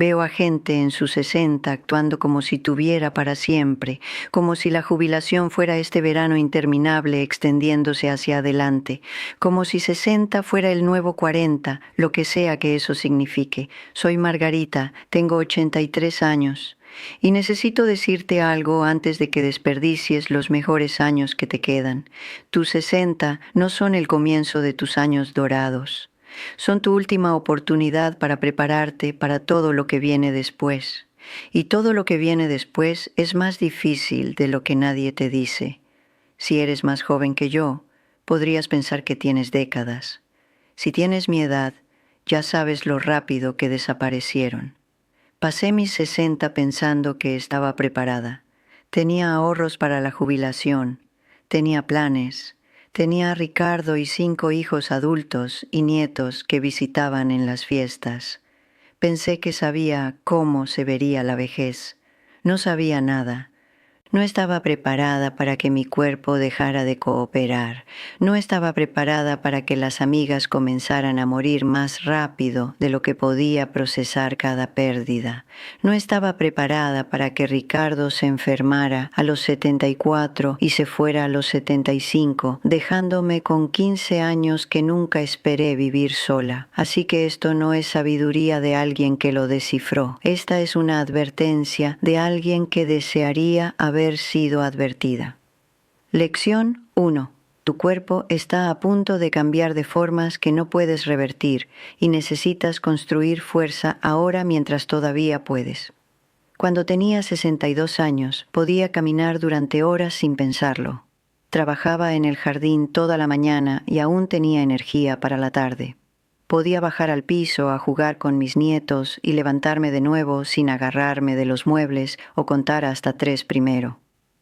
Veo a gente en sus 60 actuando como si tuviera para siempre, como si la jubilación fuera este verano interminable extendiéndose hacia adelante, como si 60 fuera el nuevo 40, lo que sea que eso signifique. Soy Margarita, tengo 83 años. Y necesito decirte algo antes de que desperdicies los mejores años que te quedan. Tus 60 no son el comienzo de tus años dorados. Son tu última oportunidad para prepararte para todo lo que viene después. Y todo lo que viene después es más difícil de lo que nadie te dice. Si eres más joven que yo, podrías pensar que tienes décadas. Si tienes mi edad, ya sabes lo rápido que desaparecieron. Pasé mis 60 pensando que estaba preparada. Tenía ahorros para la jubilación, tenía planes, tenía a Ricardo y 5 hijos adultos y nietos que visitaban en las fiestas. Pensé que sabía cómo se vería la vejez. No sabía nada. No estaba preparada para que mi cuerpo dejara de cooperar. No estaba preparada para que las amigas comenzaran a morir más rápido de lo que podía procesar cada pérdida. No estaba preparada para que Ricardo se enfermara a los 74 y se fuera a los 75, dejándome con 15 años que nunca esperé vivir sola. Así que esto no es sabiduría de alguien que lo descifró. Esta es una advertencia de alguien que desearía haber sido advertida. Lección 1. Tu cuerpo está a punto de cambiar de formas que no puedes revertir y necesitas construir fuerza ahora mientras todavía puedes. Cuando tenía 62 años, podía caminar durante horas sin pensarlo. Trabajaba en el jardín toda la mañana y aún tenía energía para la tarde. Podía bajar al piso a jugar con mis nietos y levantarme de nuevo sin agarrarme de los muebles o contar hasta 3 primero.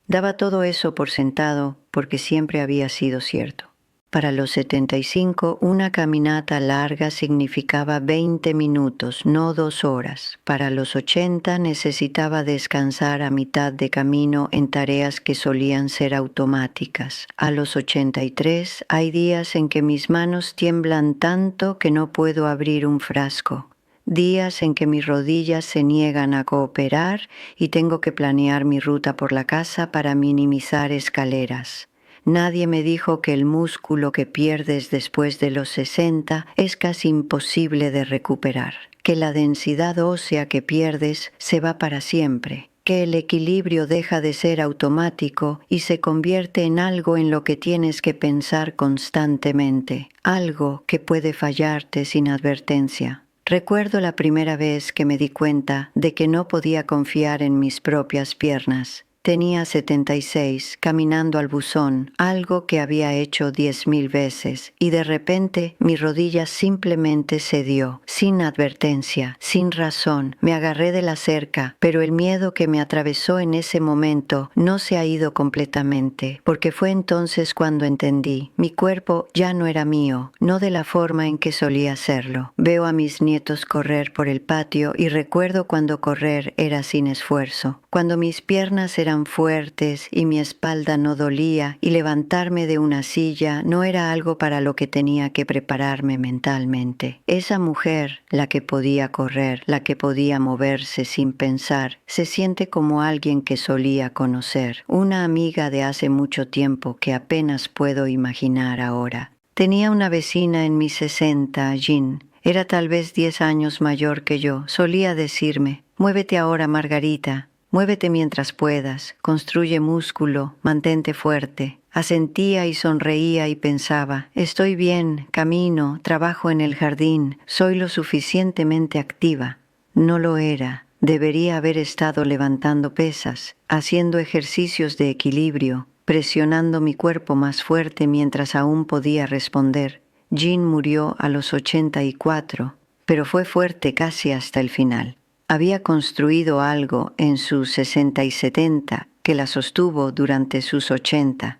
Daba todo eso por sentado porque siempre había sido cierto. Para los 75, una caminata larga significaba 20 minutos, no 2 horas. Para los 80 necesitaba descansar a mitad de camino en tareas que solían ser automáticas. A los 83 hay días en que mis manos tiemblan tanto que no puedo abrir un frasco. Días en que mis rodillas se niegan a cooperar y tengo que planear mi ruta por la casa para minimizar escaleras. Nadie me dijo que el músculo que pierdes después de los 60 es casi imposible de recuperar, que la densidad ósea que pierdes se va para siempre, que el equilibrio deja de ser automático y se convierte en algo en lo que tienes que pensar constantemente, algo que puede fallarte sin advertencia. Recuerdo la primera vez que me di cuenta de que no podía confiar en mis propias piernas. Tenía 76, caminando al buzón, algo que había hecho 10,000 veces, y de repente mi rodilla simplemente cedió, sin advertencia, sin razón. Me agarré de la cerca, pero el miedo que me atravesó en ese momento no se ha ido completamente, porque fue entonces cuando entendí, mi cuerpo ya no era mío, no de la forma en que solía serlo. Veo a mis nietos correr por el patio y recuerdo cuando correr era sin esfuerzo, cuando mis piernas eran fuertes y mi espalda no dolía y levantarme de una silla no era algo para lo que tenía que prepararme mentalmente. Esa mujer, la que podía correr, la que podía moverse sin pensar, se siente como alguien que solía conocer, una amiga de hace mucho tiempo que apenas puedo imaginar ahora. Tenía una vecina en mis 60, Jean. Era tal vez 10 años mayor que yo. Solía decirme, «Muévete ahora, Margarita. Muévete mientras puedas, construye músculo, mantente fuerte». Asentía y sonreía y pensaba, estoy bien, camino, trabajo en el jardín, soy lo suficientemente activa. No lo era. Debería haber estado levantando pesas, haciendo ejercicios de equilibrio, presionando mi cuerpo más fuerte mientras aún podía responder. Jean murió a los 84, pero fue fuerte casi hasta el final. Había construido algo en sus 60 y 70 que la sostuvo durante sus 80.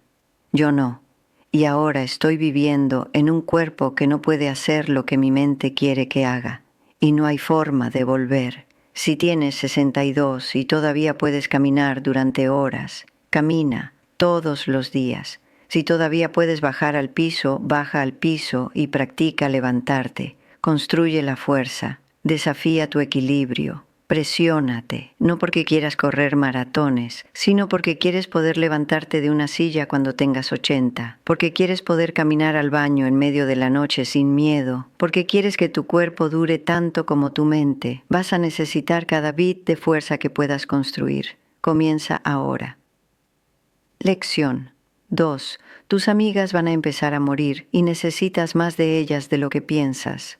Yo no. Y ahora estoy viviendo en un cuerpo que no puede hacer lo que mi mente quiere que haga. Y no hay forma de volver. Si tienes 62 y todavía puedes caminar durante horas, camina todos los días. Si todavía puedes bajar al piso, baja al piso y practica levantarte. Construye la fuerza. Desafía tu equilibrio. Presiónate, no porque quieras correr maratones, sino porque quieres poder levantarte de una silla cuando tengas 80, porque quieres poder caminar al baño en medio de la noche sin miedo, porque quieres que tu cuerpo dure tanto como tu mente. Vas a necesitar cada bit de fuerza que puedas construir. Comienza ahora. Lección 2. Tus amigas van a empezar a morir y necesitas más de ellas de lo que piensas.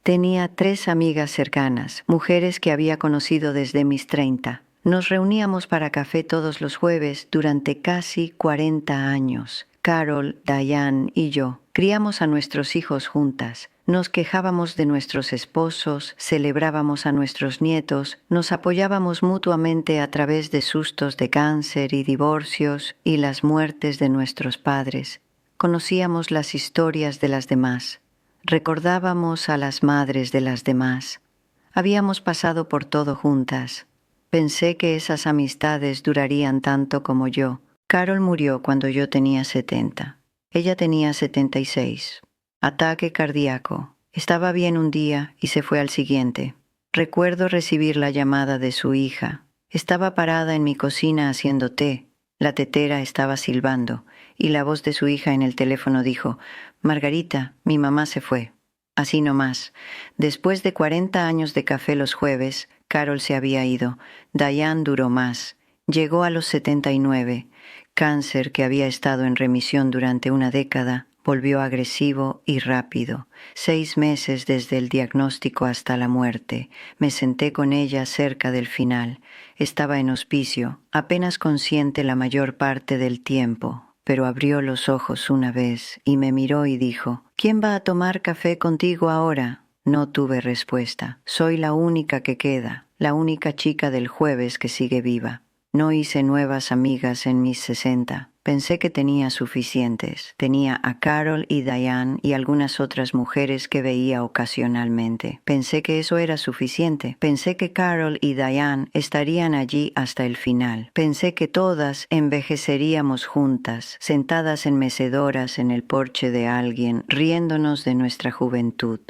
Tenía 3 amigas cercanas, mujeres que había conocido desde mis 30. Nos reuníamos para café todos los jueves durante casi 40 años. Carol, Diane y yo criamos a nuestros hijos juntas. Nos quejábamos de nuestros esposos, celebrábamos a nuestros nietos, nos apoyábamos mutuamente a través de sustos de cáncer y divorcios y las muertes de nuestros padres. Conocíamos las historias de las demás. Recordábamos a las madres de las demás. Habíamos pasado por todo juntas. Pensé que esas amistades durarían tanto como yo. Carol murió cuando yo tenía 70. Ella tenía 76. Ataque cardíaco. Estaba bien un día y se fue al siguiente. Recuerdo recibir la llamada de su hija. Estaba parada en mi cocina haciendo té. La tetera estaba silbando y la voz de su hija en el teléfono dijo: «Margarita, mi mamá se fue». Así nomás. Después de 40 años de café los jueves, Carol se había ido. Diane duró más. Llegó a los 79. Cáncer que había estado en remisión durante una década volvió agresivo y rápido. 6 meses desde el diagnóstico hasta la muerte. Me senté con ella cerca del final. Estaba en hospicio, apenas consciente la mayor parte del tiempo, pero abrió los ojos una vez y me miró y dijo: «¿Quién va a tomar café contigo ahora?». No tuve respuesta. Soy la única que queda, la única chica del jueves que sigue viva. No hice nuevas amigas en mis 60. Pensé que tenía suficientes. Tenía a Carol y Diane y algunas otras mujeres que veía ocasionalmente. Pensé que eso era suficiente. Pensé que Carol y Diane estarían allí hasta el final. Pensé que todas envejeceríamos juntas, sentadas en mecedoras en el porche de alguien, riéndonos de nuestra juventud.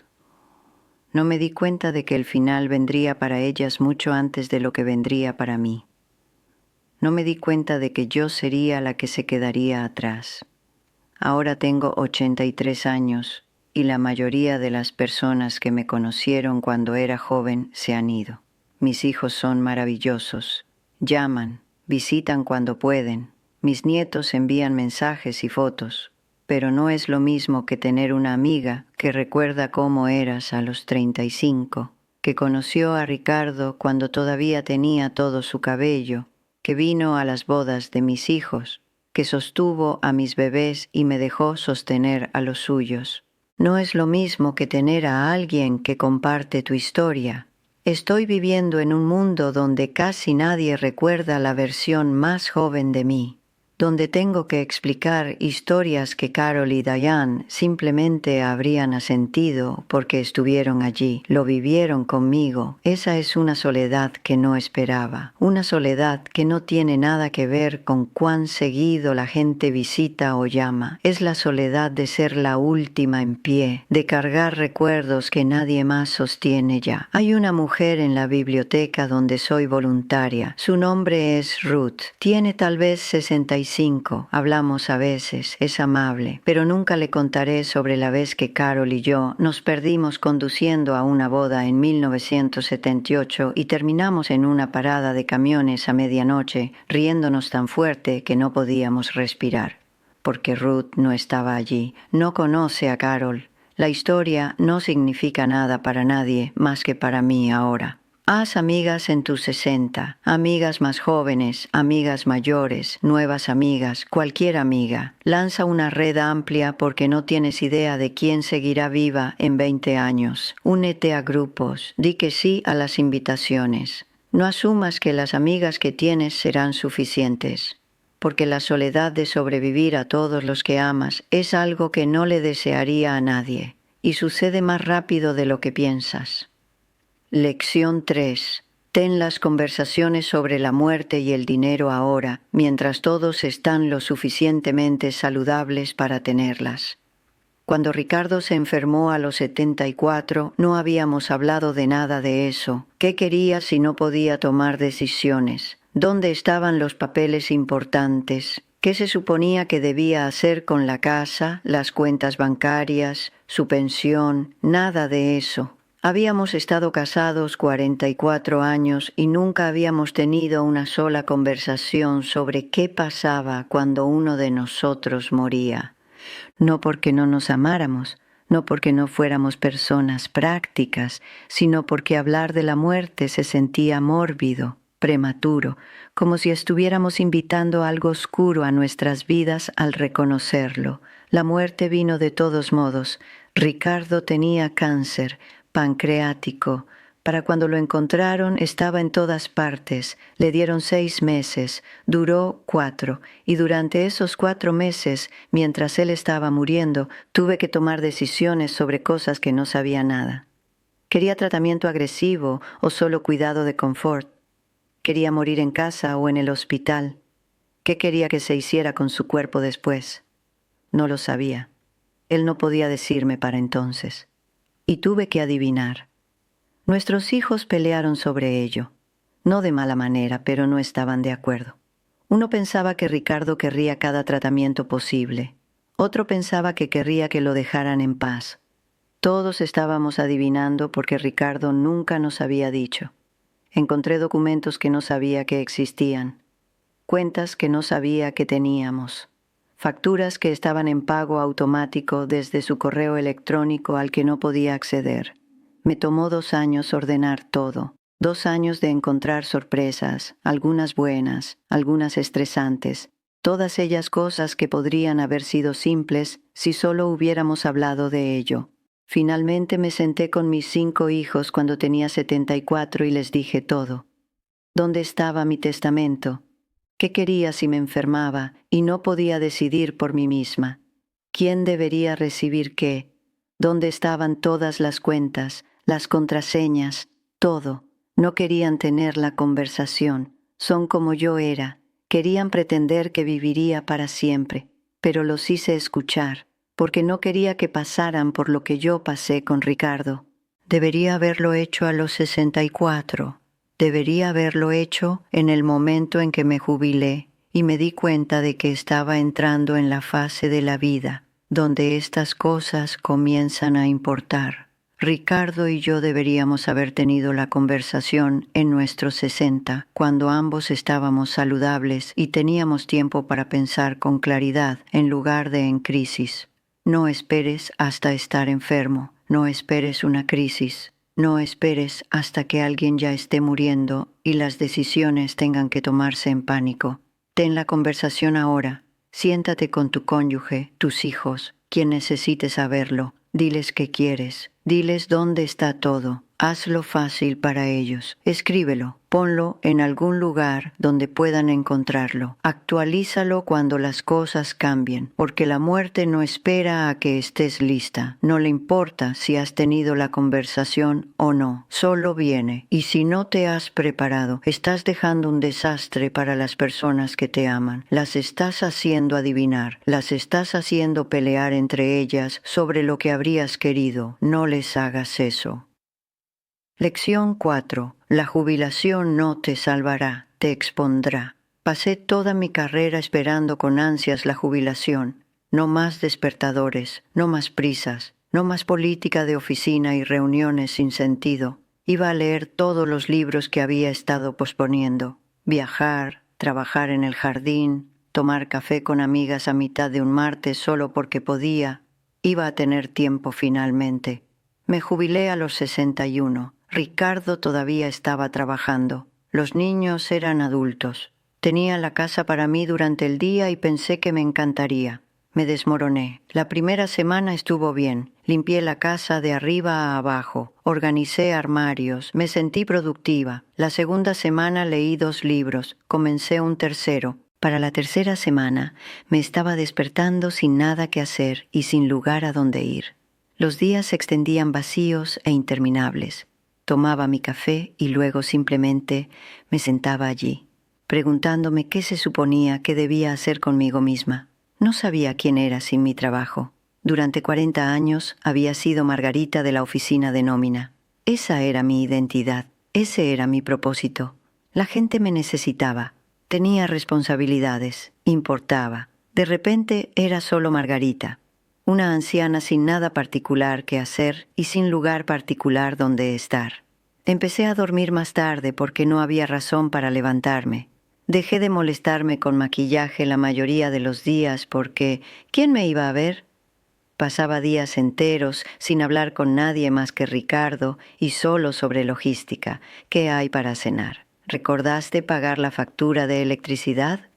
No me di cuenta de que el final vendría para ellas mucho antes de lo que vendría para mí. No me di cuenta de que yo sería la que se quedaría atrás. Ahora tengo 83 años y la mayoría de las personas que me conocieron cuando era joven se han ido. Mis hijos son maravillosos. Llaman, visitan cuando pueden. Mis nietos envían mensajes y fotos. Pero no es lo mismo que tener una amiga que recuerda cómo eras a los 35, que conoció a Ricardo cuando todavía tenía todo su cabello, que vino a las bodas de mis hijos, que sostuvo a mis bebés y me dejó sostener a los suyos. No es lo mismo que tener a alguien que comparte tu historia. Estoy viviendo en un mundo donde casi nadie recuerda la versión más joven de mí, donde tengo que explicar historias que Carol y Diane simplemente habrían asentido porque estuvieron allí, lo vivieron conmigo. Esa es una soledad que no esperaba, una soledad que no tiene nada que ver con cuán seguido la gente visita o llama. Es la soledad de ser la última en pie, de cargar recuerdos que nadie más sostiene ya. Hay una mujer en la biblioteca donde soy voluntaria. Su nombre es Ruth. Tiene tal vez 65. Hablamos a veces, es amable, pero nunca le contaré sobre la vez que Carol y yo nos perdimos conduciendo a una boda en 1978 y terminamos en una parada de camiones a medianoche, riéndonos tan fuerte que no podíamos respirar. Porque Ruth no estaba allí, no conoce a Carol. La historia no significa nada para nadie más que para mí ahora. Haz amigas en tus 60, amigas más jóvenes, amigas mayores, nuevas amigas, cualquier amiga. Lanza una red amplia porque no tienes idea de quién seguirá viva en 20 años. Únete a grupos, di que sí a las invitaciones. No asumas que las amigas que tienes serán suficientes, porque la soledad de sobrevivir a todos los que amas es algo que no le desearía a nadie, y sucede más rápido de lo que piensas. Lección 3. Ten las conversaciones sobre la muerte y el dinero ahora, mientras todos están lo suficientemente saludables para tenerlas. Cuando Ricardo se enfermó a los 74, no habíamos hablado de nada de eso. ¿Qué quería si no podía tomar decisiones? ¿Dónde estaban los papeles importantes? ¿Qué se suponía que debía hacer con la casa, las cuentas bancarias, su pensión? Nada de eso. Habíamos estado casados 44 años y nunca habíamos tenido una sola conversación sobre qué pasaba cuando uno de nosotros moría. No porque no nos amáramos, no porque no fuéramos personas prácticas, sino porque hablar de la muerte se sentía mórbido, prematuro, como si estuviéramos invitando algo oscuro a nuestras vidas al reconocerlo. La muerte vino de todos modos. Ricardo tenía cáncer pancreático. Para cuando lo encontraron estaba en todas partes. Le dieron 6 meses, duró 4, y durante esos 4 meses, mientras él estaba muriendo, tuve que tomar decisiones sobre cosas que no sabía nada. ¿Quería tratamiento agresivo o solo cuidado de confort? ¿Quería morir en casa o en el hospital? ¿Qué quería que se hiciera con su cuerpo después? No lo sabía. Él no podía decirme para entonces. Y tuve que adivinar. Nuestros hijos pelearon sobre ello. No de mala manera, pero no estaban de acuerdo. Uno pensaba que Ricardo querría cada tratamiento posible. Otro pensaba que querría que lo dejaran en paz. Todos estábamos adivinando porque Ricardo nunca nos había dicho. Encontré documentos que no sabía que existían, cuentas que no sabía que teníamos, facturas que estaban en pago automático desde su correo electrónico al que no podía acceder. Me tomó 2 años ordenar todo, 2 años de encontrar sorpresas, algunas buenas, algunas estresantes, todas ellas cosas que podrían haber sido simples si solo hubiéramos hablado de ello. Finalmente me senté con mis 5 hijos cuando tenía 74 y les dije todo. ¿Dónde estaba mi testamento? ¿Qué quería si me enfermaba y no podía decidir por mí misma? ¿Quién debería recibir qué? ¿Dónde estaban todas las cuentas, las contraseñas, todo? No querían tener la conversación. Son como yo era. Querían pretender que viviría para siempre, pero los hice escuchar, porque no quería que pasaran por lo que yo pasé con Ricardo. Debería haberlo hecho a los 64. Debería haberlo hecho en el momento en que me jubilé y me di cuenta de que estaba entrando en la fase de la vida donde estas cosas comienzan a importar. Ricardo y yo deberíamos haber tenido la conversación en nuestros 60, cuando ambos estábamos saludables y teníamos tiempo para pensar con claridad en lugar de en crisis. No esperes hasta estar enfermo, no esperes una crisis. No esperes hasta que alguien ya esté muriendo y las decisiones tengan que tomarse en pánico. Ten la conversación ahora. Siéntate con tu cónyuge, tus hijos, quien necesite saberlo. Diles qué quieres. Diles dónde está todo. Hazlo fácil para ellos. Escríbelo. Ponlo en algún lugar donde puedan encontrarlo. Actualízalo cuando las cosas cambien, porque la muerte no espera a que estés lista. No le importa si has tenido la conversación o no. Solo viene. Y si no te has preparado, estás dejando un desastre para las personas que te aman. Las estás haciendo adivinar. Las estás haciendo pelear entre ellas sobre lo que habrías querido. No les hagas eso. Lección 4. La jubilación no te salvará, te expondrá. Pasé toda mi carrera esperando con ansias la jubilación. No más despertadores, no más prisas, no más política de oficina y reuniones sin sentido. Iba a leer todos los libros que había estado posponiendo. Viajar, trabajar en el jardín, tomar café con amigas a mitad de un martes solo porque podía. Iba a tener tiempo finalmente. Me jubilé a los 61. Ricardo todavía estaba trabajando. Los niños eran adultos. Tenía la casa para mí durante el día y pensé que me encantaría. Me desmoroné. La primera semana estuvo bien. Limpié la casa de arriba a abajo. Organicé armarios. Me sentí productiva. La segunda semana leí 2 libros. Comencé un tercero. Para la tercera semana me estaba despertando sin nada que hacer y sin lugar a donde ir. Los días se extendían vacíos e interminables. Tomaba mi café y luego simplemente me sentaba allí, preguntándome qué se suponía que debía hacer conmigo misma. No sabía quién era sin mi trabajo. Durante 40 años había sido Margarita de la oficina de nómina. Esa era mi identidad, ese era mi propósito. La gente me necesitaba, tenía responsabilidades, importaba. De repente era solo Margarita, una anciana sin nada particular que hacer y sin lugar particular donde estar. Empecé a dormir más tarde porque no había razón para levantarme. Dejé de molestarme con maquillaje la mayoría de los días porque ¿quién me iba a ver? Pasaba días enteros sin hablar con nadie más que Ricardo y solo sobre logística. ¿Qué hay para cenar? ¿Recordaste pagar la factura de electricidad?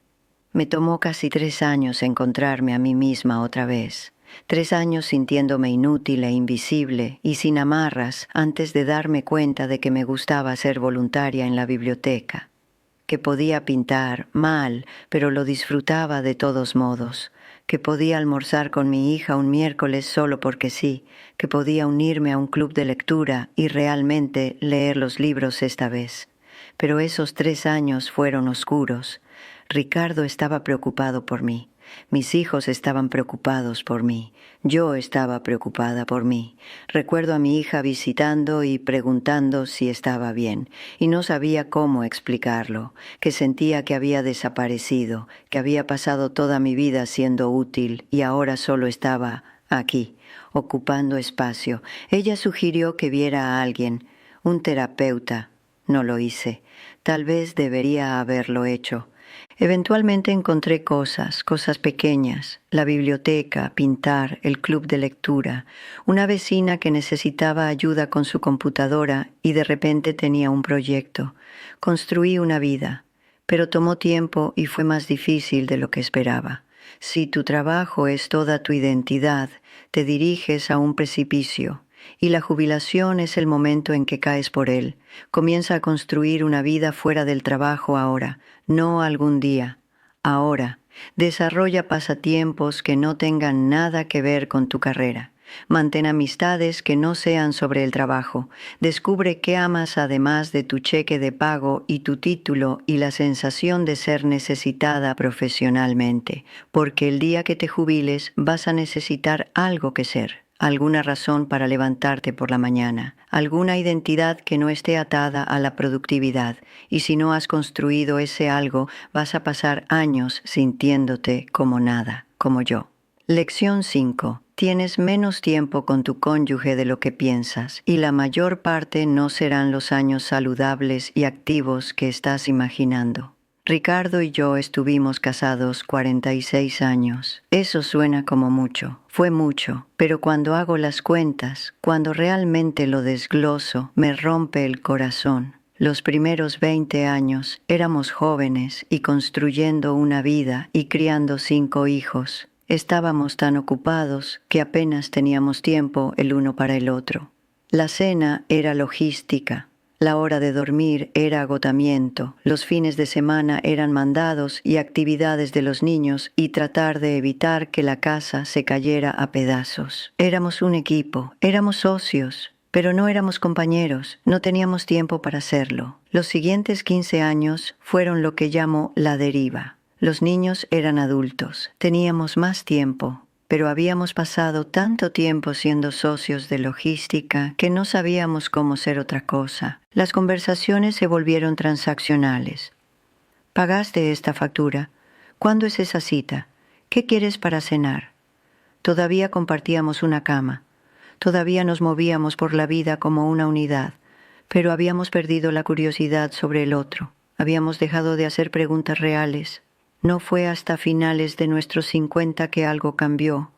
Me tomó casi 3 años encontrarme a mí misma otra vez. 3 años sintiéndome inútil e invisible y sin amarras antes de darme cuenta de que me gustaba ser voluntaria en la biblioteca. Que podía pintar mal, pero lo disfrutaba de todos modos. Que podía almorzar con mi hija un miércoles solo porque sí, que podía unirme a un club de lectura y realmente leer los libros esta vez. Pero esos 3 años fueron oscuros. Ricardo estaba preocupado por mí. Mis hijos estaban preocupados por mí. Yo estaba preocupada por mí. Recuerdo a mi hija visitando y preguntando si estaba bien, y no sabía cómo explicarlo, que sentía que había desaparecido, que había pasado toda mi vida siendo útil y ahora solo estaba aquí, ocupando espacio. Ella sugirió que viera a alguien, un terapeuta. No lo hice. Tal vez debería haberlo hecho. Eventualmente encontré cosas pequeñas, la biblioteca, pintar, el club de lectura, una vecina que necesitaba ayuda con su computadora y de repente tenía un proyecto. Construí una vida, pero tomó tiempo y fue más difícil de lo que esperaba. Si tu trabajo es toda tu identidad, te diriges a un precipicio. Y la jubilación es el momento en que caes por él. Comienza a construir una vida fuera del trabajo ahora, no algún día, ahora. Desarrolla pasatiempos que no tengan nada que ver con tu carrera. Mantén amistades que no sean sobre el trabajo. Descubre qué amas además de tu cheque de pago y tu título y la sensación de ser necesitada profesionalmente, porque el día que te jubiles vas a necesitar algo que ser. Alguna razón para levantarte por la mañana, alguna identidad que no esté atada a la productividad, y si no has construido ese algo, vas a pasar años sintiéndote como nada, como yo. Lección 5. Tienes menos tiempo con tu cónyuge de lo que piensas, y la mayor parte no serán los años saludables y activos que estás imaginando. Ricardo y yo estuvimos casados 46 años. Eso suena como mucho. Fue mucho, pero cuando hago las cuentas, cuando realmente lo desgloso, me rompe el corazón. Los primeros 20 años éramos jóvenes y construyendo una vida y criando 5 hijos. Estábamos tan ocupados que apenas teníamos tiempo el uno para el otro. La cena era logística. La hora de dormir era agotamiento, los fines de semana eran mandados y actividades de los niños y tratar de evitar que la casa se cayera a pedazos. Éramos un equipo, éramos socios, pero no éramos compañeros, no teníamos tiempo para hacerlo. Los siguientes 15 años fueron lo que llamo la deriva. Los niños eran adultos, teníamos más tiempo. Pero habíamos pasado tanto tiempo siendo socios de logística que no sabíamos cómo ser otra cosa. Las conversaciones se volvieron transaccionales. ¿Pagaste esta factura? ¿Cuándo es esa cita? ¿Qué quieres para cenar? Todavía compartíamos una cama. Todavía nos movíamos por la vida como una unidad, pero habíamos perdido la curiosidad sobre el otro. Habíamos dejado de hacer preguntas reales. No fue hasta finales de nuestros 50 que algo cambió.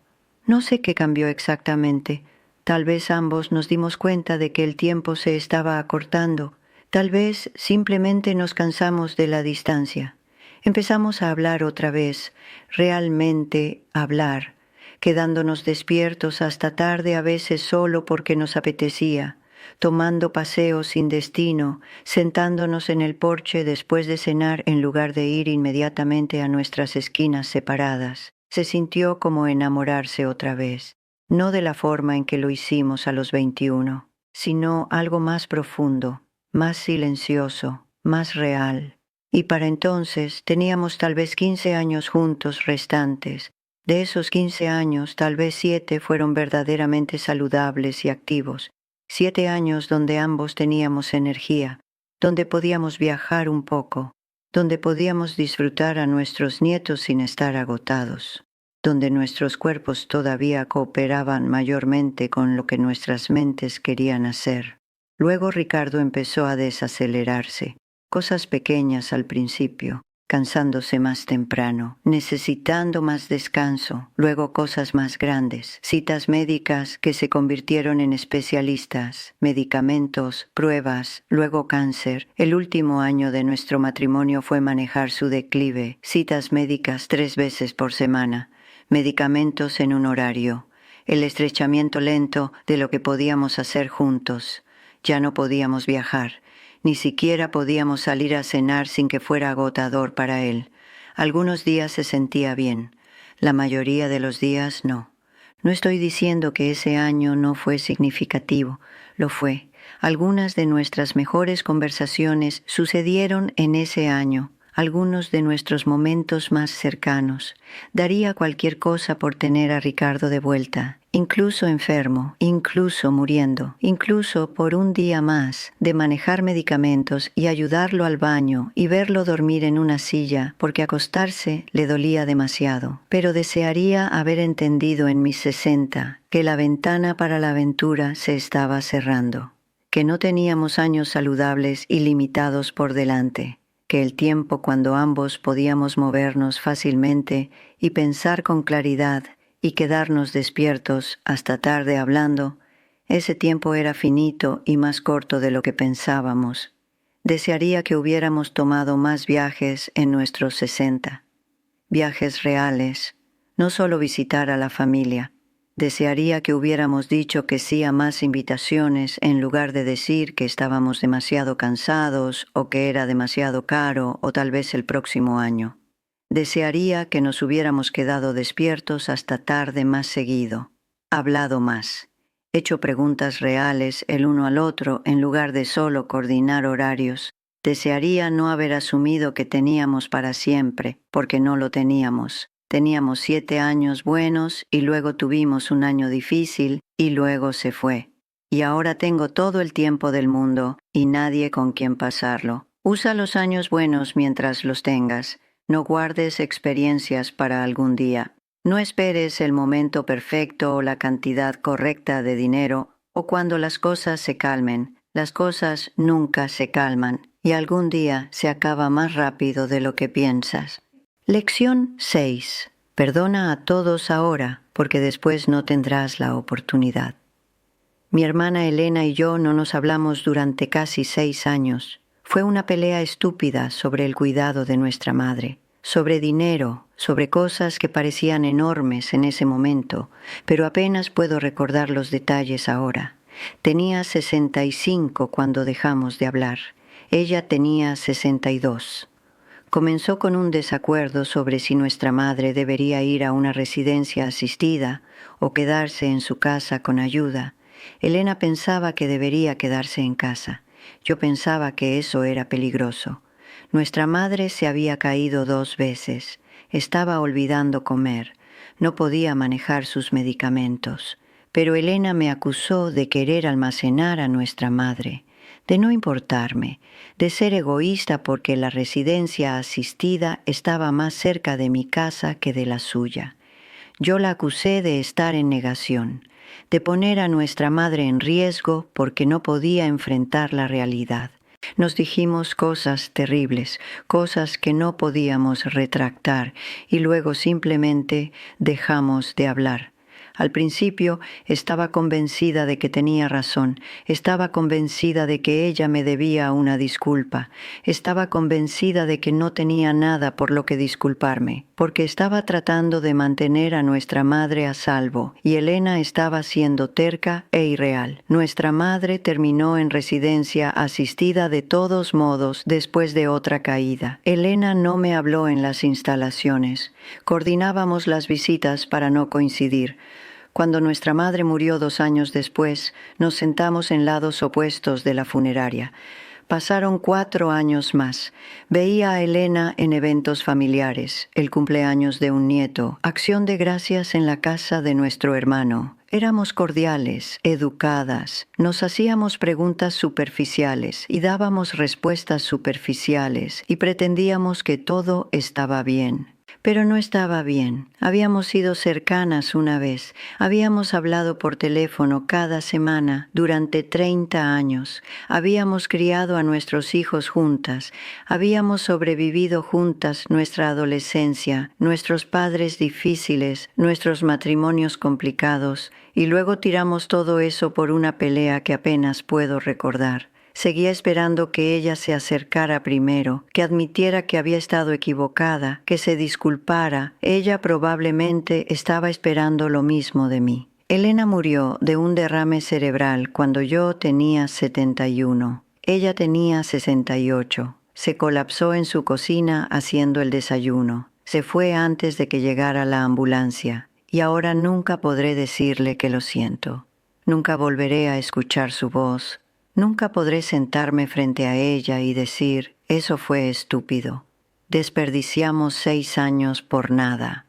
No sé qué cambió exactamente. Tal vez ambos nos dimos cuenta de que el tiempo se estaba acortando. Tal vez simplemente nos cansamos de la distancia. Empezamos a hablar otra vez, realmente hablar, quedándonos despiertos hasta tarde a veces solo porque nos apetecía. Tomando paseos sin destino, sentándonos en el porche después de cenar en lugar de ir inmediatamente a nuestras esquinas separadas. Se sintió como enamorarse otra vez, no de la forma en que lo hicimos a los 21, sino algo más profundo, más silencioso, más real. Y para entonces teníamos tal vez 15 años juntos restantes, De esos 15 años, tal vez 7 fueron verdaderamente saludables y activos. 7 años donde ambos teníamos energía, donde podíamos viajar un poco, donde podíamos disfrutar a nuestros nietos sin estar agotados, donde nuestros cuerpos todavía cooperaban mayormente con lo que nuestras mentes querían hacer. Luego Ricardo empezó a desacelerarse, cosas pequeñas al principio, cansándose más temprano, necesitando más descanso, luego cosas más grandes, citas médicas que se convirtieron en especialistas, medicamentos, pruebas, luego cáncer. El último año de nuestro matrimonio fue manejar su declive, citas médicas 3 veces por semana, medicamentos en un horario, el estrechamiento lento de lo que podíamos hacer juntos. Ya no podíamos viajar. Ni siquiera podíamos salir a cenar sin que fuera agotador para él. Algunos días se sentía bien, la mayoría de los días no. No estoy diciendo que ese año no fue significativo, lo fue. Algunas de nuestras mejores conversaciones sucedieron en ese año, algunos de nuestros momentos más cercanos. Daría cualquier cosa por tener a Ricardo de vuelta, incluso enfermo, incluso muriendo, incluso por un día más de manejar medicamentos y ayudarlo al baño y verlo dormir en una silla porque acostarse le dolía demasiado. Pero desearía haber entendido en mis 60 que la ventana para la aventura se estaba cerrando, que no teníamos años saludables y limitados por delante, que el tiempo cuando ambos podíamos movernos fácilmente y pensar con claridad y quedarnos despiertos hasta tarde hablando, ese tiempo era finito y más corto de lo que pensábamos. Desearía que hubiéramos tomado más viajes en nuestros 60, viajes reales, no solo visitar a la familia. Desearía que hubiéramos dicho que sí a más invitaciones en lugar de decir que estábamos demasiado cansados o que era demasiado caro o tal vez el próximo año. Desearía que nos hubiéramos quedado despiertos hasta tarde más seguido, hablado más, hecho preguntas reales el uno al otro en lugar de solo coordinar horarios. Desearía no haber asumido que teníamos para siempre, porque no lo teníamos. Teníamos 7 años buenos y luego tuvimos un año difícil y luego se fue. Y ahora tengo todo el tiempo del mundo y nadie con quien pasarlo. Usa los años buenos mientras los tengas. No guardes experiencias para algún día. No esperes el momento perfecto o la cantidad correcta de dinero o cuando las cosas se calmen. Las cosas nunca se calman y algún día se acaba más rápido de lo que piensas. Lección 6. Perdona a todos ahora, porque después no tendrás la oportunidad. Mi hermana Elena y yo no nos hablamos durante casi 6 años. Fue una pelea estúpida sobre el cuidado de nuestra madre, sobre dinero, sobre cosas que parecían enormes en ese momento, pero apenas puedo recordar los detalles ahora. Tenía 65 cuando dejamos de hablar. Ella tenía 62. Comenzó con un desacuerdo sobre si nuestra madre debería ir a una residencia asistida o quedarse en su casa con ayuda. Elena pensaba que debería quedarse en casa. Yo pensaba que eso era peligroso. Nuestra madre se había caído 2 veces. Estaba olvidando comer. No podía manejar sus medicamentos. Pero Elena me acusó de querer almacenar a nuestra madre, de no importarme, de ser egoísta porque la residencia asistida estaba más cerca de mi casa que de la suya. Yo la acusé de estar en negación, de poner a nuestra madre en riesgo porque no podía enfrentar la realidad. Nos dijimos cosas terribles, cosas que no podíamos retractar y luego simplemente dejamos de hablar. Al principio estaba convencida de que tenía razón, estaba convencida de que ella me debía una disculpa, estaba convencida de que no tenía nada por lo que disculparme, porque estaba tratando de mantener a nuestra madre a salvo, y Elena estaba siendo terca e irreal. Nuestra madre terminó en residencia asistida de todos modos después de otra caída. Elena no me habló en las instalaciones. Coordinábamos las visitas para no coincidir. Cuando nuestra madre murió 2 años después, nos sentamos en lados opuestos de la funeraria. Pasaron 4 años más. Veía a Elena en eventos familiares, el cumpleaños de un nieto, acción de gracias en la casa de nuestro hermano. Éramos cordiales, educadas, nos hacíamos preguntas superficiales y dábamos respuestas superficiales y pretendíamos que todo estaba bien. Pero no estaba bien. Habíamos sido cercanas una vez. Habíamos hablado por teléfono cada semana durante 30 años. Habíamos criado a nuestros hijos juntas. Habíamos sobrevivido juntas nuestra adolescencia, nuestros padres difíciles, nuestros matrimonios complicados, y luego tiramos todo eso por una pelea que apenas puedo recordar. Seguía esperando que ella se acercara primero, que admitiera que había estado equivocada, que se disculpara. Ella probablemente estaba esperando lo mismo de mí. Elena murió de un derrame cerebral cuando yo tenía 71. Ella tenía 68. Se colapsó en su cocina haciendo el desayuno. Se fue antes de que llegara la ambulancia. Y ahora nunca podré decirle que lo siento. Nunca volveré a escuchar su voz. Nunca podré sentarme frente a ella y decir, eso fue estúpido. Desperdiciamos 6 años por nada.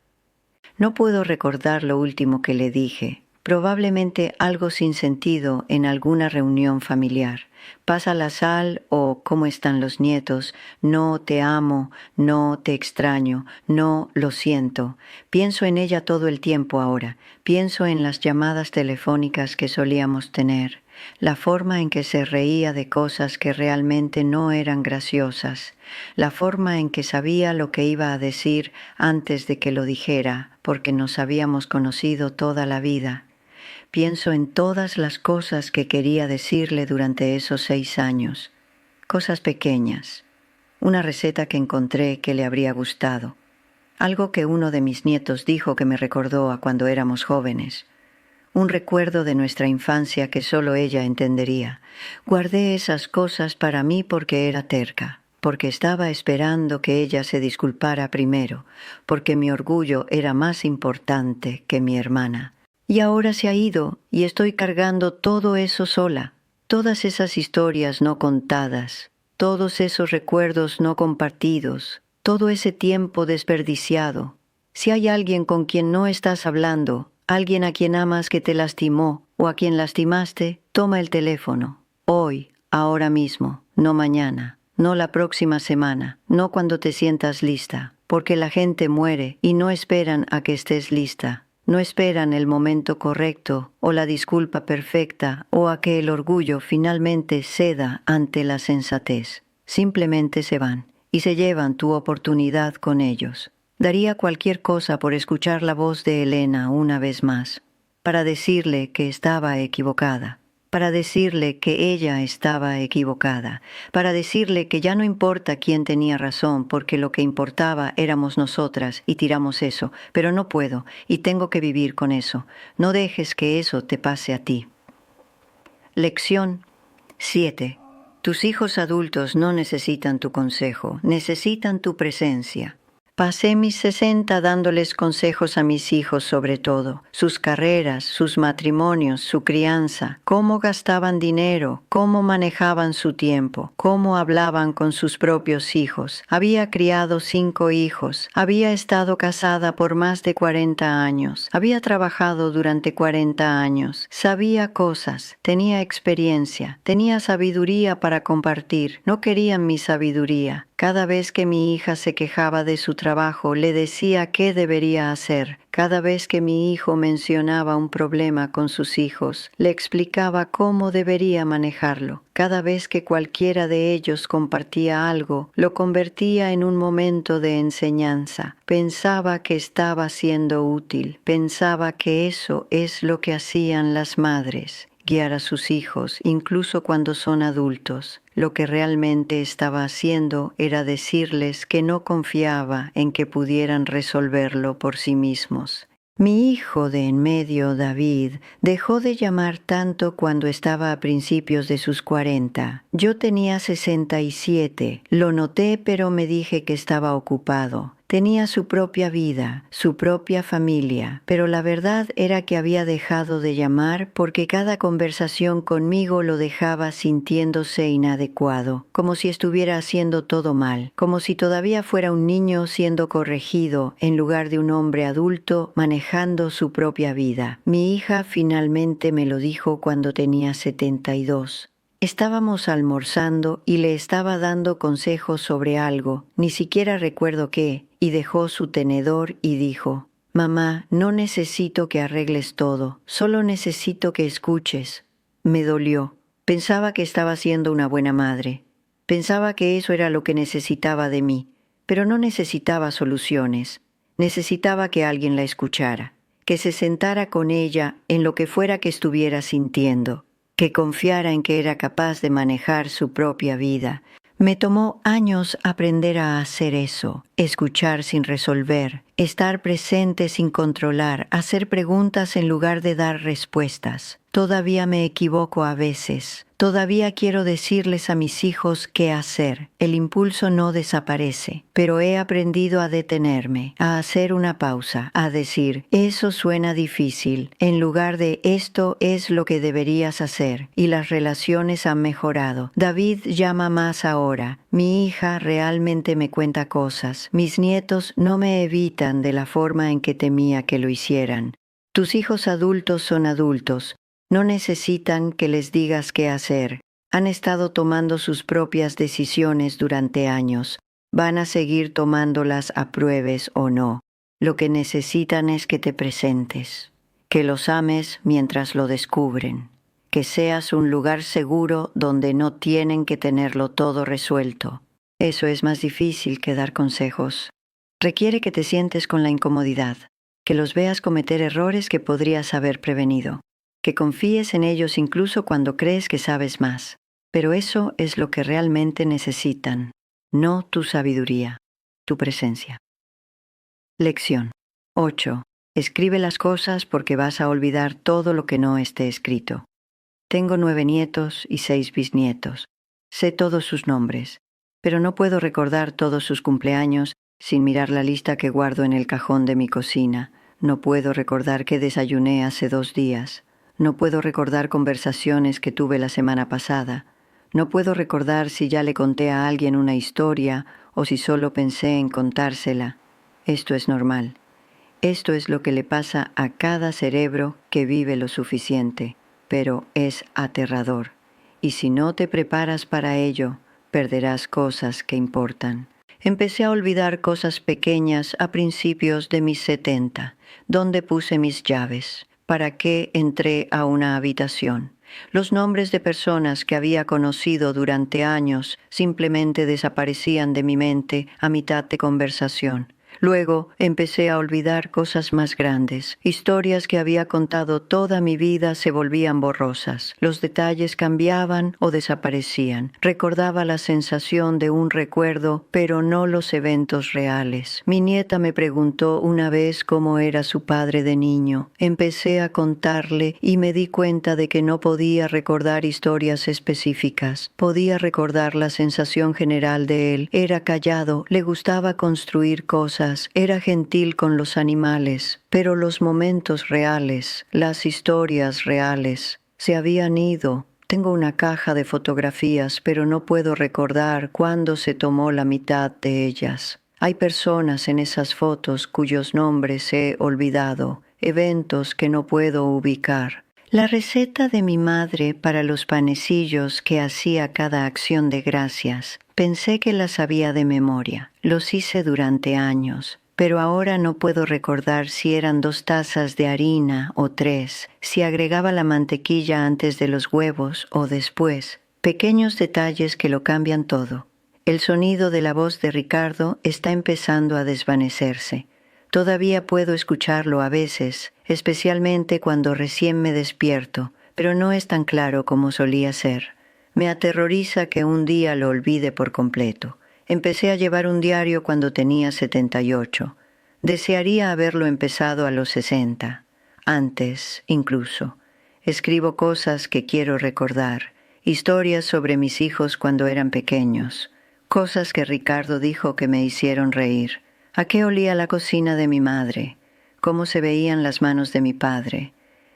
No puedo recordar lo último que le dije. Probablemente algo sin sentido en alguna reunión familiar. Pasa la sal o ¿cómo están los nietos? No, te amo, no, te extraño, no, lo siento. Pienso en ella todo el tiempo ahora. Pienso en las llamadas telefónicas que solíamos tener. La forma en que se reía de cosas que realmente no eran graciosas, la forma en que sabía lo que iba a decir antes de que lo dijera, porque nos habíamos conocido toda la vida. Pienso en todas las cosas que quería decirle durante esos 6 años, cosas pequeñas, una receta que encontré que le habría gustado, algo que uno de mis nietos dijo que me recordó a cuando éramos jóvenes. Un recuerdo de nuestra infancia que solo ella entendería. Guardé esas cosas para mí porque era terca, porque estaba esperando que ella se disculpara primero, porque mi orgullo era más importante que mi hermana. Y ahora se ha ido y estoy cargando todo eso sola, todas esas historias no contadas, todos esos recuerdos no compartidos, todo ese tiempo desperdiciado. Si hay alguien con quien no estás hablando, alguien a quien amas que te lastimó o a quien lastimaste, toma el teléfono. Hoy, ahora mismo, no mañana, no la próxima semana, no cuando te sientas lista, porque la gente muere y no esperan a que estés lista. No esperan el momento correcto o la disculpa perfecta o a que el orgullo finalmente ceda ante la sensatez. Simplemente se van y se llevan tu oportunidad con ellos. Daría cualquier cosa por escuchar la voz de Elena una vez más, para decirle que estaba equivocada, para decirle que ella estaba equivocada, para decirle que ya no importa quién tenía razón, porque lo que importaba éramos nosotras y tiramos eso, pero no puedo y tengo que vivir con eso. No dejes que eso te pase a ti. Lección 7. Tus hijos adultos no necesitan tu consejo, necesitan tu presencia. Pasé mis 60 dándoles consejos a mis hijos sobre todo, sus carreras, sus matrimonios, su crianza, cómo gastaban dinero, cómo manejaban su tiempo, cómo hablaban con sus propios hijos. Había criado 5 hijos, había estado casada por más de 40 años, había trabajado durante 40 años, sabía cosas, tenía experiencia, tenía sabiduría para compartir, no querían mi sabiduría. Cada vez que mi hija se quejaba de su trabajo, le decía qué debería hacer. Cada vez que mi hijo mencionaba un problema con sus hijos, le explicaba cómo debería manejarlo. Cada vez que cualquiera de ellos compartía algo, lo convertía en un momento de enseñanza. Pensaba que estaba siendo útil. Pensaba que eso es lo que hacían las madres. Guiar a sus hijos, incluso cuando son adultos. Lo que realmente estaba haciendo era decirles que no confiaba en que pudieran resolverlo por sí mismos. Mi hijo de en medio, David, dejó de llamar tanto cuando estaba a principios de sus 40. Yo tenía 67. Lo noté, pero me dije que estaba ocupado. Tenía su propia vida, su propia familia, pero la verdad era que había dejado de llamar porque cada conversación conmigo lo dejaba sintiéndose inadecuado, como si estuviera haciendo todo mal, como si todavía fuera un niño siendo corregido en lugar de un hombre adulto manejando su propia vida. Mi hija finalmente me lo dijo cuando tenía 72. Estábamos almorzando y le estaba dando consejos sobre algo, ni siquiera recuerdo qué, y dejó su tenedor y dijo: «Mamá, no necesito que arregles todo, solo necesito que escuches». Me dolió. Pensaba que estaba siendo una buena madre. Pensaba que eso era lo que necesitaba de mí, pero no necesitaba soluciones. Necesitaba que alguien la escuchara, que se sentara con ella en lo que fuera que estuviera sintiendo, que confiara en que era capaz de manejar su propia vida. Me tomó años aprender a hacer eso, escuchar sin resolver, estar presente sin controlar, hacer preguntas en lugar de dar respuestas. Todavía me equivoco a veces. Todavía quiero decirles a mis hijos qué hacer. El impulso no desaparece, pero he aprendido a detenerme, a hacer una pausa, a decir: «Eso suena difícil», en lugar de «esto es lo que deberías hacer», y las relaciones han mejorado. David llama más ahora. Mi hija realmente me cuenta cosas. Mis nietos no me evitan de la forma en que temía que lo hicieran. Tus hijos adultos son adultos. No necesitan que les digas qué hacer. Han estado tomando sus propias decisiones durante años. Van a seguir tomándolas, apruebes o no. Lo que necesitan es que te presentes, que los ames mientras lo descubren, que seas un lugar seguro donde no tienen que tenerlo todo resuelto. Eso es más difícil que dar consejos. Requiere que te sientes con la incomodidad, que los veas cometer errores que podrías haber prevenido, que confíes en ellos incluso cuando crees que sabes más. Pero eso es lo que realmente necesitan, no tu sabiduría, tu presencia. Lección 8. Escribe las cosas porque vas a olvidar todo lo que no esté escrito. Tengo 9 nietos y 6 bisnietos. Sé todos sus nombres, pero no puedo recordar todos sus cumpleaños sin mirar la lista que guardo en el cajón de mi cocina. No puedo recordar qué desayuné hace 2 días. No puedo recordar conversaciones que tuve la semana pasada. No puedo recordar si ya le conté a alguien una historia o si solo pensé en contársela. Esto es normal. Esto es lo que le pasa a cada cerebro que vive lo suficiente, pero es aterrador. Y si no te preparas para ello, perderás cosas que importan. Empecé a olvidar cosas pequeñas a principios de mis 70. ¿Dónde puse mis llaves? ¿Para qué entré a una habitación? Los nombres de personas que había conocido durante años simplemente desaparecían de mi mente a mitad de conversación. Luego empecé a olvidar cosas más grandes. Historias que había contado toda mi vida se volvían borrosas. Los detalles cambiaban o desaparecían. Recordaba la sensación de un recuerdo, pero no los eventos reales. Mi nieta me preguntó una vez cómo era su padre de niño. Empecé a contarle y me di cuenta de que no podía recordar historias específicas. Podía recordar la sensación general de él. Era callado, le gustaba construir cosas. Era gentil con los animales, pero los momentos reales, las historias reales, se habían ido. Tengo una caja de fotografías, pero no puedo recordar cuándo se tomó la mitad de ellas. Hay personas en esas fotos cuyos nombres he olvidado, eventos que no puedo ubicar. La receta de mi madre para los panecillos que hacía cada acción de gracias, pensé que la sabía de memoria. Los hice durante años, pero ahora no puedo recordar si eran 2 tazas de harina o 3, si agregaba la mantequilla antes de los huevos o después. Pequeños detalles que lo cambian todo. El sonido de la voz de Ricardo está empezando a desvanecerse. Todavía puedo escucharlo a veces, especialmente cuando recién me despierto, pero no es tan claro como solía ser. Me aterroriza que un día lo olvide por completo. Empecé a llevar un diario cuando tenía 78. Desearía haberlo empezado a los 60, antes incluso. Escribo cosas que quiero recordar, historias sobre mis hijos cuando eran pequeños, cosas que Ricardo dijo que me hicieron reír. ¿A qué olía la cocina de mi madre? ¿Cómo se veían las manos de mi padre?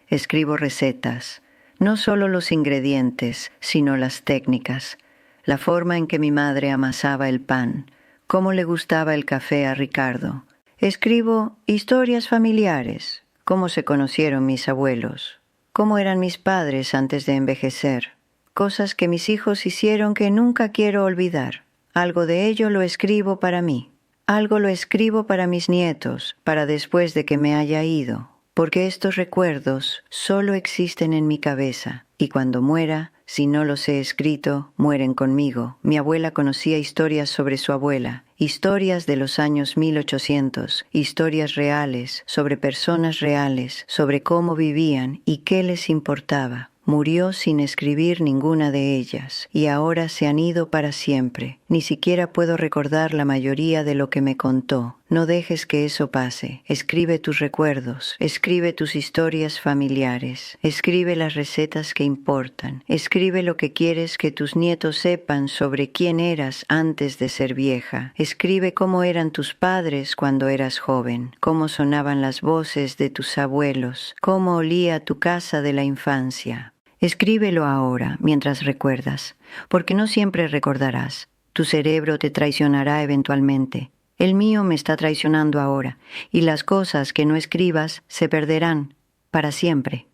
Escribo recetas, no solo los ingredientes, sino las técnicas, la forma en que mi madre amasaba el pan, cómo le gustaba el café a Ricardo. Escribo historias familiares, cómo se conocieron mis abuelos, cómo eran mis padres antes de envejecer, cosas que mis hijos hicieron que nunca quiero olvidar. Algo de ello lo escribo para mí. Algo lo escribo para mis nietos, para después de que me haya ido, porque estos recuerdos solo existen en mi cabeza, y cuando muera, si no los he escrito, mueren conmigo. Mi abuela conocía historias sobre su abuela, historias de los años 1800, historias reales, sobre personas reales, sobre cómo vivían y qué les importaba. Murió sin escribir ninguna de ellas, y ahora se han ido para siempre. Ni siquiera puedo recordar la mayoría de lo que me contó. No dejes que eso pase. Escribe tus recuerdos, escribe tus historias familiares, escribe las recetas que importan, escribe lo que quieres que tus nietos sepan sobre quién eras antes de ser vieja. Escribe cómo eran tus padres cuando eras joven, cómo sonaban las voces de tus abuelos, cómo olía tu casa de la infancia. Escríbelo ahora, mientras recuerdas, porque no siempre recordarás. Tu cerebro te traicionará eventualmente. El mío me está traicionando ahora, y las cosas que no escribas se perderán para siempre.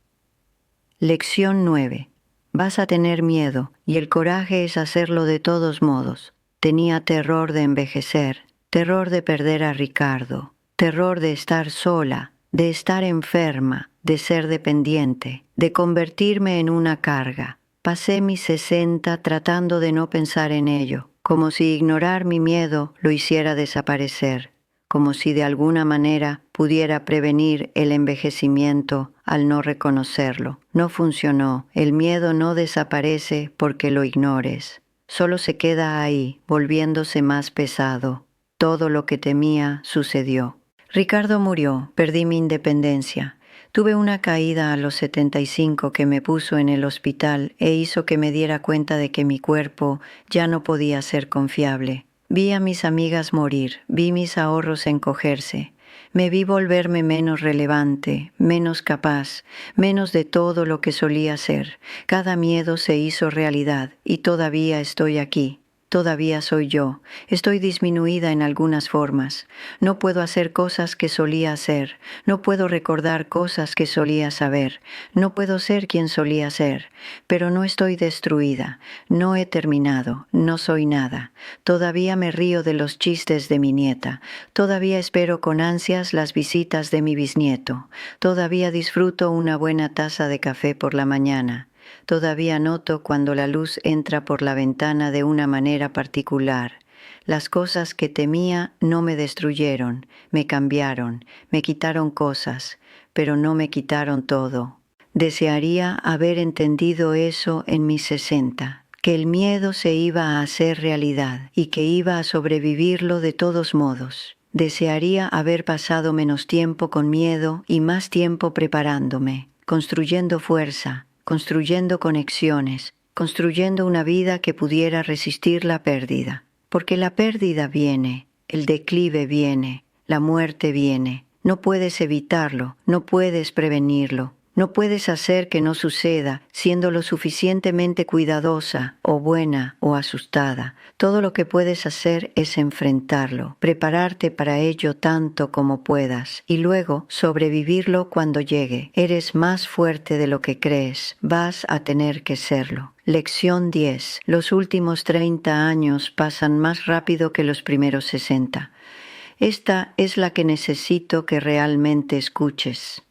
Lección 9. Vas a tener miedo, y el coraje es hacerlo de todos modos. Tenía terror de envejecer, terror de perder a Ricardo, terror de estar sola, de estar enferma, de ser dependiente, de convertirme en una carga. Pasé mis 60 tratando de no pensar en ello, como si ignorar mi miedo lo hiciera desaparecer, como si de alguna manera pudiera prevenir el envejecimiento al no reconocerlo. No funcionó, el miedo no desaparece porque lo ignores, solo se queda ahí, volviéndose más pesado. Todo lo que temía sucedió. Ricardo murió, perdí mi independencia. Tuve una caída a los 75 que me puso en el hospital e hizo que me diera cuenta de que mi cuerpo ya no podía ser confiable. Vi a mis amigas morir, vi mis ahorros encogerse. Me vi volverme menos relevante, menos capaz, menos de todo lo que solía ser. Cada miedo se hizo realidad y todavía estoy aquí. Todavía soy yo, estoy disminuida en algunas formas. No puedo hacer cosas que solía hacer, no puedo recordar cosas que solía saber, no puedo ser quien solía ser, pero no estoy destruida, no he terminado, no soy nada. Todavía me río de los chistes de mi nieta, todavía espero con ansias las visitas de mi bisnieto, todavía disfruto una buena taza de café por la mañana. Todavía noto cuando la luz entra por la ventana de una manera particular. Las cosas que temía no me destruyeron, me cambiaron, me quitaron cosas, pero no me quitaron todo. Desearía haber entendido eso en mis 60, que el miedo se iba a hacer realidad y que iba a sobrevivirlo de todos modos. Desearía haber pasado menos tiempo con miedo y más tiempo preparándome, construyendo fuerza, construyendo conexiones, construyendo una vida que pudiera resistir la pérdida. Porque la pérdida viene, el declive viene, la muerte viene. No puedes evitarlo, no puedes prevenirlo, no puedes hacer que no suceda siendo lo suficientemente cuidadosa o buena o asustada. Todo lo que puedes hacer es enfrentarlo, prepararte para ello tanto como puedas y luego sobrevivirlo cuando llegue. Eres más fuerte de lo que crees, vas a tener que serlo. Lección 10. Los últimos 30 años pasan más rápido que los primeros 60. Esta es la que necesito que realmente escuches.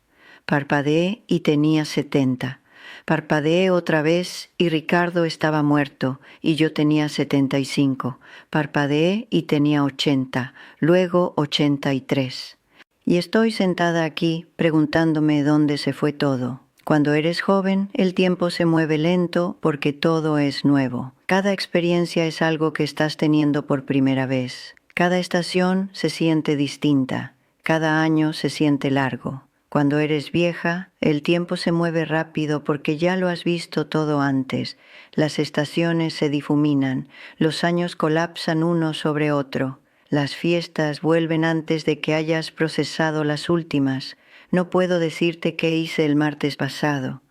Parpadeé y tenía 70. Parpadeé otra vez y Ricardo estaba muerto y yo tenía 75. Parpadeé y tenía 80, luego 83. Y estoy sentada aquí preguntándome dónde se fue todo. Cuando eres joven, el tiempo se mueve lento porque todo es nuevo. Cada experiencia es algo que estás teniendo por primera vez. Cada estación se siente distinta. Cada año se siente largo. Cuando eres vieja, el tiempo se mueve rápido porque ya lo has visto todo antes. Las estaciones se difuminan, los años colapsan uno sobre otro. Las fiestas vuelven antes de que hayas procesado las últimas. No puedo decirte qué hice el martes pasado.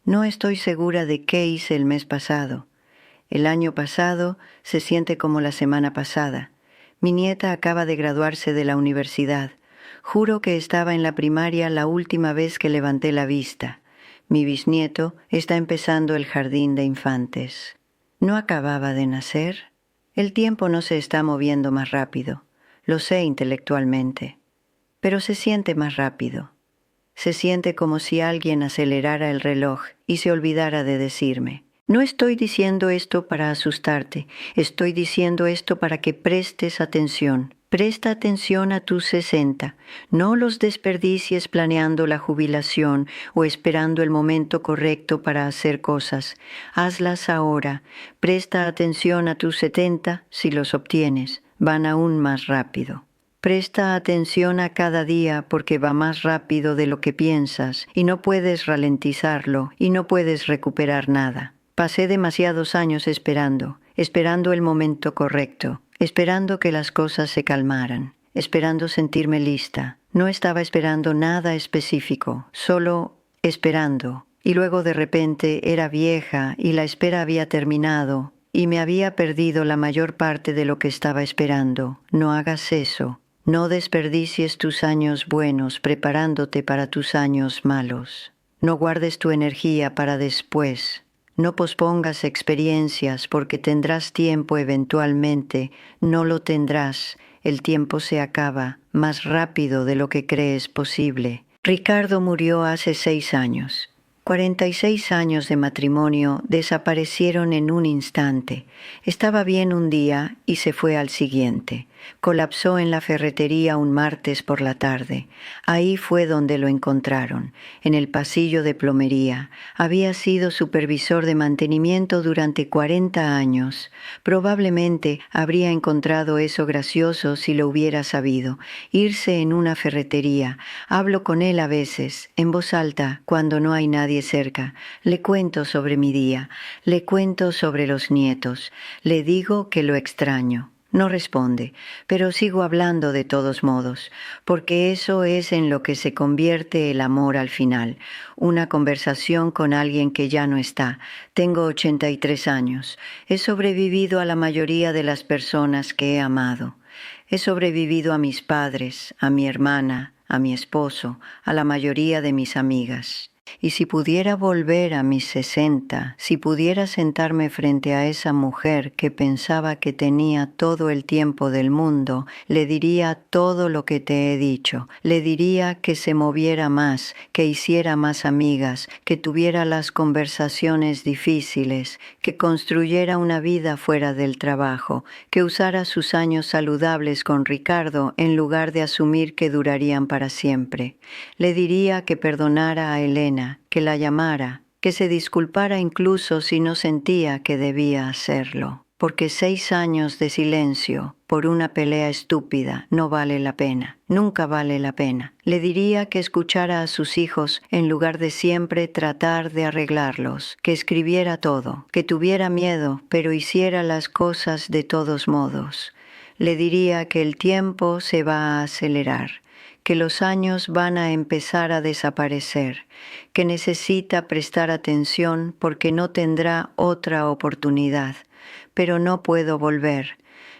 No estoy segura de qué hice el mes pasado. El año pasado se siente como la semana pasada. Mi nieta acaba de graduarse de la universidad. Juro que estaba en la primaria la última vez que levanté la vista. Mi bisnieto está empezando el jardín de infantes. ¿No acababa de nacer? El tiempo no se está moviendo más rápido. Lo sé intelectualmente. Pero se siente más rápido. Se siente como si alguien acelerara el reloj y se olvidara de decirme: no estoy diciendo esto para asustarte, estoy diciendo esto para que prestes atención. Presta atención a tus 60, no los desperdicies planeando la jubilación o esperando el momento correcto para hacer cosas. Hazlas ahora. Presta atención a tus 70 si los obtienes, van aún más rápido. Presta atención a cada día porque va más rápido de lo que piensas y no puedes ralentizarlo y no puedes recuperar nada. Pasé demasiados años esperando el momento correcto, esperando que las cosas se calmaran, esperando sentirme lista. No estaba esperando nada específico, solo esperando. Y luego de repente era vieja y la espera había terminado y me había perdido la mayor parte de lo que estaba esperando. No hagas eso. No desperdicies tus años buenos preparándote para tus años malos. No guardes tu energía para después. No pospongas experiencias porque tendrás tiempo eventualmente. No lo tendrás. El tiempo se acaba más rápido de lo que crees posible. Ricardo murió hace 6 años. 46 años de matrimonio desaparecieron en un instante. Estaba bien un día y se fue al siguiente. Colapsó en la ferretería un martes por la tarde. Ahí fue donde lo encontraron, en el pasillo de plomería. Había sido supervisor de mantenimiento durante 40 años. Probablemente habría encontrado eso gracioso si lo hubiera sabido. Irse en una ferretería. Hablo con él a veces, en voz alta, cuando no hay nadie cerca. Le cuento sobre mi día. Le cuento sobre los nietos. Le digo que lo extraño. No responde, pero sigo hablando de todos modos, porque eso es en lo que se convierte el amor al final, una conversación con alguien que ya no está. Tengo 83 años. He sobrevivido a la mayoría de las personas que he amado. He sobrevivido a mis padres, a mi hermana, a mi esposo, a la mayoría de mis amigas. Y si pudiera volver a mis 60, si pudiera sentarme frente a esa mujer que pensaba que tenía todo el tiempo del mundo, le diría todo lo que te he dicho. Le diría que se moviera más, que hiciera más amigas, que tuviera las conversaciones difíciles, que construyera una vida fuera del trabajo, que usara sus años saludables con Ricardo en lugar de asumir que durarían para siempre. Le diría que perdonara a Elena, que la llamara, que se disculpara incluso si no sentía que debía hacerlo, porque 6 años de silencio por una pelea estúpida no vale la pena, nunca vale la pena. Le diría que escuchara a sus hijos en lugar de siempre tratar de arreglarlos, que escribiera todo, que tuviera miedo, pero hiciera las cosas de todos modos. Le diría que el tiempo se va a acelerar, que los años van a empezar a desaparecer, que necesita prestar atención porque no tendrá otra oportunidad. Pero no puedo volver.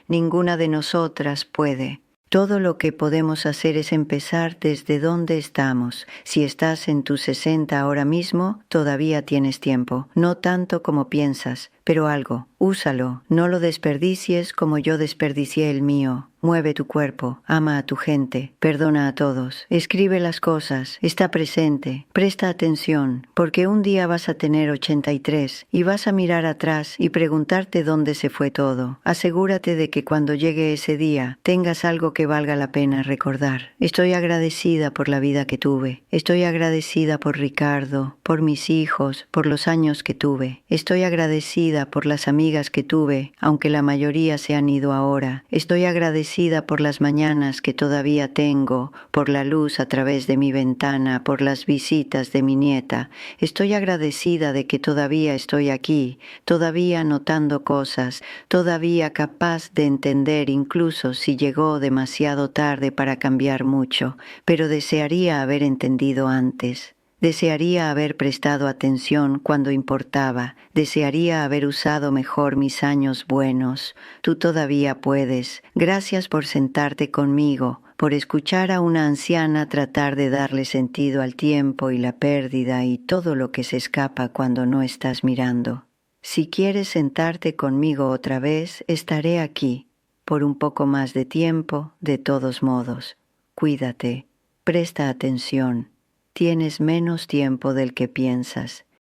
Ninguna de nosotras puede. Todo lo que podemos hacer es empezar desde donde estamos. Si estás en tus 60 ahora mismo, todavía tienes tiempo. No tanto como piensas, pero algo. Úsalo. No lo desperdicies como yo desperdicié el mío. Mueve tu cuerpo, ama a tu gente, perdona a todos, escribe las cosas, está presente, presta atención, porque un día vas a tener 83 y vas a mirar atrás y preguntarte dónde se fue todo. Asegúrate de que cuando llegue ese día tengas algo que valga la pena recordar. Estoy agradecida por la vida que tuve, estoy agradecida por Ricardo, por mis hijos, por los años que tuve, estoy agradecida agradecida por las amigas que tuve, aunque la mayoría se han ido ahora. Estoy agradecida por las mañanas que todavía tengo, por la luz a través de mi ventana, por las visitas de mi nieta. Estoy agradecida de que todavía estoy aquí, todavía notando cosas, todavía capaz de entender incluso si llegó demasiado tarde para cambiar mucho, pero desearía haber entendido antes. Desearía haber prestado atención cuando importaba, desearía haber usado mejor mis años buenos. Tú todavía puedes. Gracias por sentarte conmigo, por escuchar a una anciana tratar de darle sentido al tiempo y la pérdida y todo lo que se escapa cuando no estás mirando. Si quieres sentarte conmigo otra vez, estaré aquí, por un poco más de tiempo, de todos modos. Cuídate, presta atención. Tienes menos tiempo del que piensas.